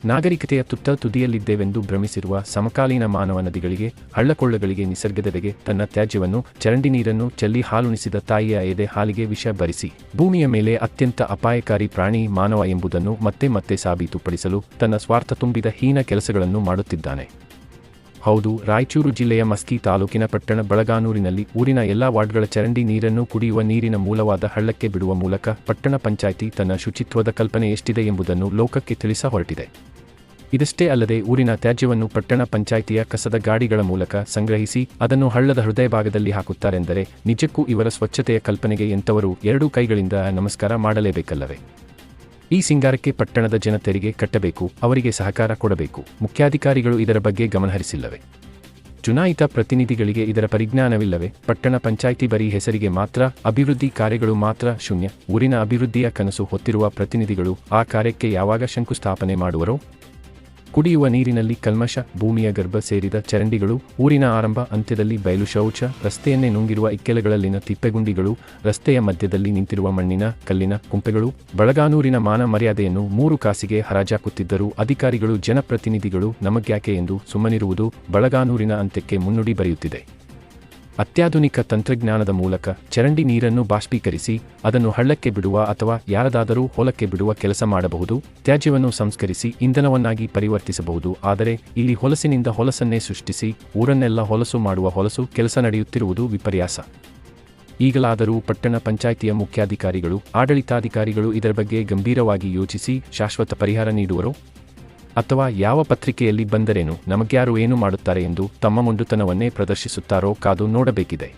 ನಾಗರಿಕತೆಯ ತುದಿಯಲ್ಲಿದ್ದೇವೆಂದು ಭ್ರಮಿಸಿರುವ ಸಮಕಾಲೀನ ಮಾನವ ನದಿಗಳಿಗೆ, ಹಳ್ಳಕೊಳ್ಳಗಳಿಗೆ, ನಿಸರ್ಗದೆಡೆಗೆ ತನ್ನ ತ್ಯಾಜ್ಯವನ್ನು, ಚರಂಡಿ ನೀರನ್ನು ಚೆಲ್ಲಿ ಹಾಲುಣಿಸಿದ ತಾಯಿಯ ಎದೆ ಹಾಲಿಗೆ ವಿಷ ಬರಿಸಿ, ಭೂಮಿಯ ಮೇಲೆ ಅತ್ಯಂತ ಅಪಾಯಕಾರಿ ಪ್ರಾಣಿ ಮಾನವ ಎಂಬುದನ್ನು ಮತ್ತೆ ಮತ್ತೆ ಸಾಬೀತುಪಡಿಸಲು ತನ್ನ ಸ್ವಾರ್ಥ ತುಂಬಿದ ಹೀನ ಕೆಲಸಗಳನ್ನು ಮಾಡುತ್ತಿದ್ದಾನೆ. ಹೌದು, ರಾಯಚೂರು ಜಿಲ್ಲೆಯ ಮಸ್ಕಿ ತಾಲೂಕಿನ ಪಟ್ಟಣ ಬಳಗಾನೂರಿನಲ್ಲಿ ಊರಿನ ಎಲ್ಲಾ ವಾರ್ಡ್ಗಳ ಚರಂಡಿ ನೀರನ್ನು ಕುಡಿಯುವ ನೀರಿನ ಮೂಲವಾದ ಹಳ್ಳಕ್ಕೆ ಬಿಡುವ ಮೂಲಕ ಪಟ್ಟಣ ಪಂಚಾಯಿತಿ ತನ್ನ ಶುಚಿತ್ವದ ಕಲ್ಪನೆ ಎಷ್ಟಿದೆ ಎಂಬುದನ್ನು ಲೋಕಕ್ಕೆ ತಿಳಿಸ ಹೊರಟಿದೆ. ಇದಷ್ಟೇ ಅಲ್ಲದೆ ಊರಿನ ತ್ಯಾಜ್ಯವನ್ನು ಪಟ್ಟಣ ಪಂಚಾಯಿತಿಯ ಕಸದ ಗಾಡಿಗಳ ಮೂಲಕ ಸಂಗ್ರಹಿಸಿ ಅದನ್ನು ಹಳ್ಳದ ಹೃದಯ ಭಾಗದಲ್ಲಿ ಹಾಕುತ್ತಾರೆಂದರೆ ನಿಜಕ್ಕೂ ಇವರ ಸ್ವಚ್ಛತೆಯ ಕಲ್ಪನೆಗೆ ಎಂಥವರು ಎರಡೂ ಕೈಗಳಿಂದ ನಮಸ್ಕಾರ ಮಾಡಲೇಬೇಕಲ್ಲವೇ? ಈ ಸಿಂಗಾರಕ್ಕೆ ಪಟ್ಟಣದ ಜನ ತೆರಿಗೆ ಕಟ್ಟಬೇಕು, ಅವರಿಗೆ ಸಹಕಾರ ಕೊಡಬೇಕು. ಮುಖ್ಯಾಧಿಕಾರಿಗಳು ಇದರ ಬಗ್ಗೆ ಗಮನಹರಿಸಿಲ್ಲವೇ? ಚುನಾಯಿತ ಪ್ರತಿನಿಧಿಗಳಿಗೆ ಇದರ ಪರಿಜ್ಞಾನವಿಲ್ಲವೇ? ಪಟ್ಟಣ ಪಂಚಾಯಿತಿ ಬರೀ ಹೆಸರಿಗೆ ಮಾತ್ರ, ಅಭಿವೃದ್ಧಿ ಕಾರ್ಯಗಳು ಮಾತ್ರ ಶೂನ್ಯ. ಊರಿನ ಅಭಿವೃದ್ಧಿಯ ಕನಸು ಹೊತ್ತಿರುವ ಪ್ರತಿನಿಧಿಗಳು ಆ ಕಾರ್ಯಕ್ಕೆ ಯಾವಾಗ ಶಂಕುಸ್ಥಾಪನೆ ಮಾಡುವರೋ? ಕುಡಿಯುವ ನೀರಿನಲ್ಲಿ ಕಲ್ಮಶ, ಭೂಮಿಯ ಗರ್ಭ ಸೇರಿದ ಚರಂಡಿಗಳು, ಊರಿನ ಆರಂಭ ಅಂತ್ಯದಲ್ಲಿ ಬಯಲು ಶೌಚ, ರಸ್ತೆಯನ್ನೇ ನುಂಗಿರುವ ಇಕ್ಕೆಲಗಳಲ್ಲಿನ ತಿಪ್ಪೆಗುಂಡಿಗಳು, ರಸ್ತೆಯ ಮಧ್ಯದಲ್ಲಿ ನಿಂತಿರುವ ಮಣ್ಣಿನ ಕಲ್ಲಿನ ಕುಂಪೆಗಳು, ಬಳಗಾನೂರಿನ ಮಾನ ಮರ್ಯಾದೆಯನ್ನು 3 ಕಾಸಿಗೆ ಹರಾಜಾಕುತ್ತಿದ್ದರೂ ಅಧಿಕಾರಿಗಳು, ಜನಪ್ರತಿನಿಧಿಗಳು ನಮಗ್ಯಾಕೆ ಎಂದು ಸುಮ್ಮನಿರುವುದು ಬಳಗಾನೂರಿನ ಅಂತ್ಯಕ್ಕೆ ಮುನ್ನುಡಿ ಬರೆಯುತ್ತಿದೆ. ಅತ್ಯಾಧುನಿಕ ತಂತ್ರಜ್ಞಾನದ ಮೂಲಕ ಚರಂಡಿ ನೀರನ್ನು ಬಾಷ್ಪೀಕರಿಸಿ ಅದನ್ನು ಹಳ್ಳಕ್ಕೆ ಬಿಡುವ ಅಥವಾ ಯಾರದಾದರೂ ಹೊಲಕ್ಕೆ ಬಿಡುವ ಕೆಲಸ ಮಾಡಬಹುದು. ತ್ಯಾಜ್ಯವನ್ನು ಸಂಸ್ಕರಿಸಿ ಇಂಧನವನ್ನಾಗಿ ಪರಿವರ್ತಿಸಬಹುದು. ಆದರೆ ಇಲ್ಲಿ ಹೊಲಸಿನಿಂದ ಹೊಲಸನ್ನೇ ಸೃಷ್ಟಿಸಿ ಊರನ್ನೆಲ್ಲ ಹೊಲಸು ಮಾಡುವ ಹೊಲಸು ಕೆಲಸ ನಡೆಯುತ್ತಿರುವುದು ವಿಪರ್ಯಾಸ. ಈಗಲಾದರೂ ಪಟ್ಟಣ ಪಂಚಾಯಿತಿಯ ಮುಖ್ಯಾಧಿಕಾರಿಗಳು, ಆಡಳಿತಾಧಿಕಾರಿಗಳು ಇದರ ಬಗ್ಗೆ ಗಂಭೀರವಾಗಿ ಯೋಚಿಸಿ ಶಾಶ್ವತ ಪರಿಹಾರ ನೀಡುವರೋ? ಅಥವಾ ಯಾವ ಪತ್ರಿಕೆಯಲ್ಲಿ ಬಂದರೇನು, ನಮಗ್ಯಾರು ಏನು ಮಾಡುತ್ತಾರೆ ಎಂದು ತಮ್ಮ ಮೊಂಡುತನವನ್ನೇ ಪ್ರದರ್ಶಿಸುತ್ತಾರೋ ಕಾದು ನೋಡಬೇಕಿದೆ.